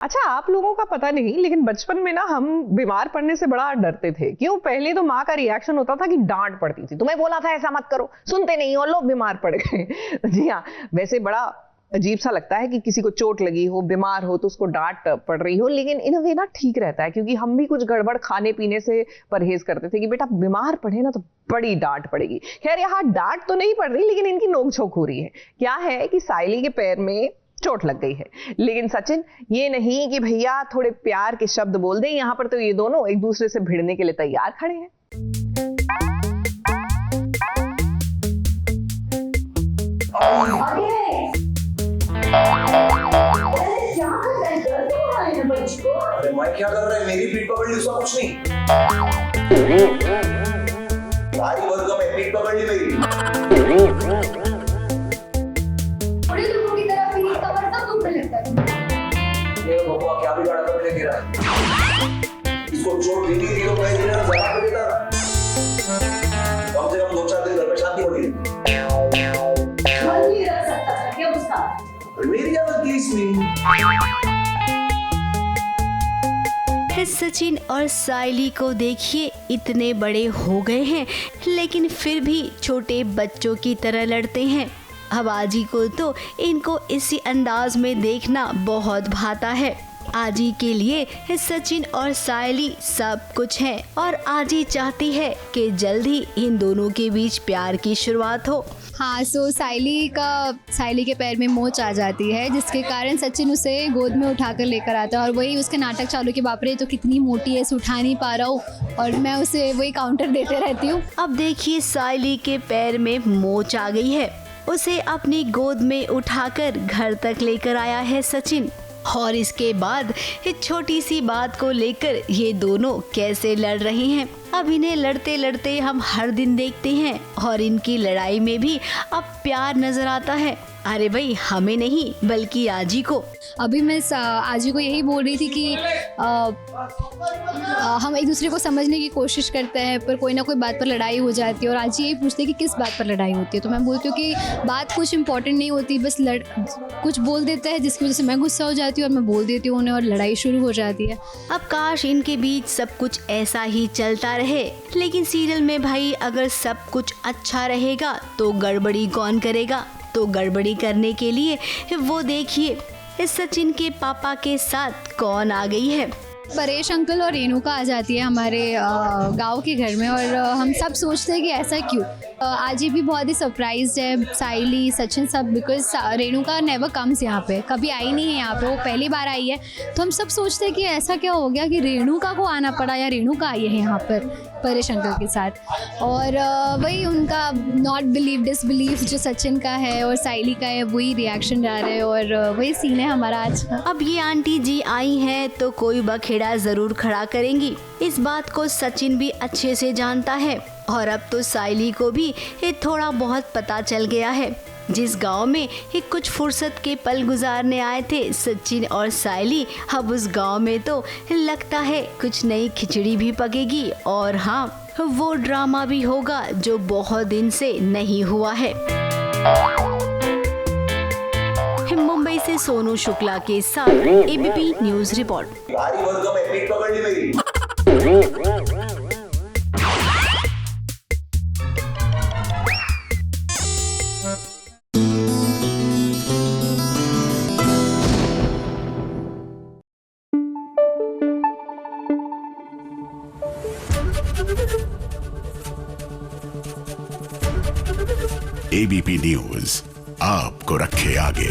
अच्छा, आप लोगों का पता नहीं, लेकिन बचपन में ना हम बीमार पड़ने से बड़ा डरते थे। क्यों? पहले तो माँ का रिएक्शन होता था कि डांट पड़ती थी, तुम्हें बोला था ऐसा मत करो, सुनते नहीं हो, लो बीमार पड़ गए। जी हाँ, वैसे बड़ा अजीब सा लगता है कि किसी को चोट लगी हो, बीमार हो, तो उसको डांट पड़ रही हो, लेकिन इन वे ना ठीक रहता है, क्योंकि हम भी कुछ गड़बड़ खाने पीने से परहेज करते थे कि बेटा बीमार पड़े ना तो बड़ी डांट पड़ेगी। खैर यहाँ डांट तो नहीं पड़ रही, लेकिन इनकी नोक-झोंक हो रही है। क्या है कि साइली के पैर में चोट लग गई है, लेकिन सचिन ये नहीं कि भैया थोड़े प्यार के शब्द बोल दें। यहाँ पर तो ये दोनों एक दूसरे से भिड़ने के लिए तैयार खड़े हैं। अरे मैं क्या कर रहा है? मेरी पीठ पकड़ ली, उसका कुछ नहीं। भारी वर्ग में पीठ पकड़ ली मेरी। बड़े लोगों की तरह पीठ कमर तक दुखने लगता है। ये भगवान क्या बिगाड़ा था मेरे गिरा? इसको चोट दी थी तो मैं दिन जमा कर देता था। कम से कम 2-4 दिन घर में शांति होगी। मन नहीं रख सकता था क्या उसका? मेरी क्या गलती इसमें? सचिन और साइली को देखिए, इतने बड़े हो गए हैं लेकिन फिर भी छोटे बच्चों की तरह लड़ते हैं। अब आजी को तो इनको इसी अंदाज में देखना बहुत भाता है। आजी के लिए सचिन और साइली सब कुछ है और आजी चाहती है कि जल्द ही इन दोनों के बीच प्यार की शुरुआत हो। हाँ, सो साइली के पैर में मोच आ जाती है, जिसके कारण सचिन उसे गोद में उठाकर लेकर आता है और वही उसके नाटक चालू कि बाप रे तो कितनी मोटी है, इसे उठा नहीं पा रहा हूँ, और मैं उसे वही काउंटर देते रहती हूँ। अब देखिए साइली के पैर में मोच आ गई है, उसे अपनी गोद में उठाकर घर तक लेकर आया है सचिन। और इसके बाद इस छोटी सी बात को लेकर ये दोनों कैसे लड़ रहे हैं। अब इन्हें लड़ते लड़ते हम हर दिन देखते हैं और इनकी लड़ाई में भी अब प्यार नजर आता है। अरे भाई, हमें नहीं बल्कि आजी को। अभी मैं आजी को यही बोल रही थी कि हम एक दूसरे को समझने की कोशिश करते हैं, पर कोई ना कोई बात पर लड़ाई हो जाती है और आजी यही पूछती है कि किस बात पर लड़ाई होती है। तो मैं बोलती हूँ कि बात कुछ इंपॉर्टेंट नहीं होती, बस कुछ बोल देता है जिसकी वजह से मैं गुस्सा हो जाती हूँ और मैं बोल देती हूँ उन्हें और लड़ाई शुरू हो जाती है। अब काश इनके बीच सब कुछ ऐसा ही चलता रहे, लेकिन सीरियल में भाई अगर सब कुछ अच्छा रहेगा तो गड़बड़ी कौन करेगा? तो गड़बड़ी करने के लिए वो देखिए इस सचिन के पापा के साथ कौन आ गई है। परेश अंकल और रेणुका आ जाती है हमारे गांव के घर में और हम सब सोचते हैं कि ऐसा क्यों। आज भी बहुत ही सरप्राइज्ड है साइली, सचिन सब, बिकॉज रेणुका नेवर कम्स यहाँ पे, कभी आई नहीं है यहाँ पे, वो पहली बार आई है। तो हम सब सोचते हैं कि ऐसा क्या हो गया कि रेणुका को आना पड़ा या रेणुका आई है यहाँ पर परेश अंकल के साथ। और वही उनका नॉट बिलीव डिसबिलीव जो सचिन का है और साइली का है, वही रिएक्शन जा रहे हैं और वही सीन है हमारा आज का। अब ये आंटी जी आई हैं तो कोई बखेड़ा जरूर खड़ा करेंगी, इस बात को सचिन भी अच्छे से जानता है। और अब तो साइली को भी थोड़ा बहुत पता चल गया है। जिस गांव में कुछ फुर्सत के पल गुजारने आए थे सचिन और साइली, अब उस गांव में तो लगता है कुछ नई खिचड़ी भी पकेगी और हाँ, वो ड्रामा भी होगा जो बहुत दिन से नहीं हुआ है। मुंबई से सोनू शुक्ला के साथ एबीपी न्यूज रिपोर्ट। भारी वर्ग में पीठ पकड़ ली मेरी। एबीपी न्यूज आपको रखे आगे।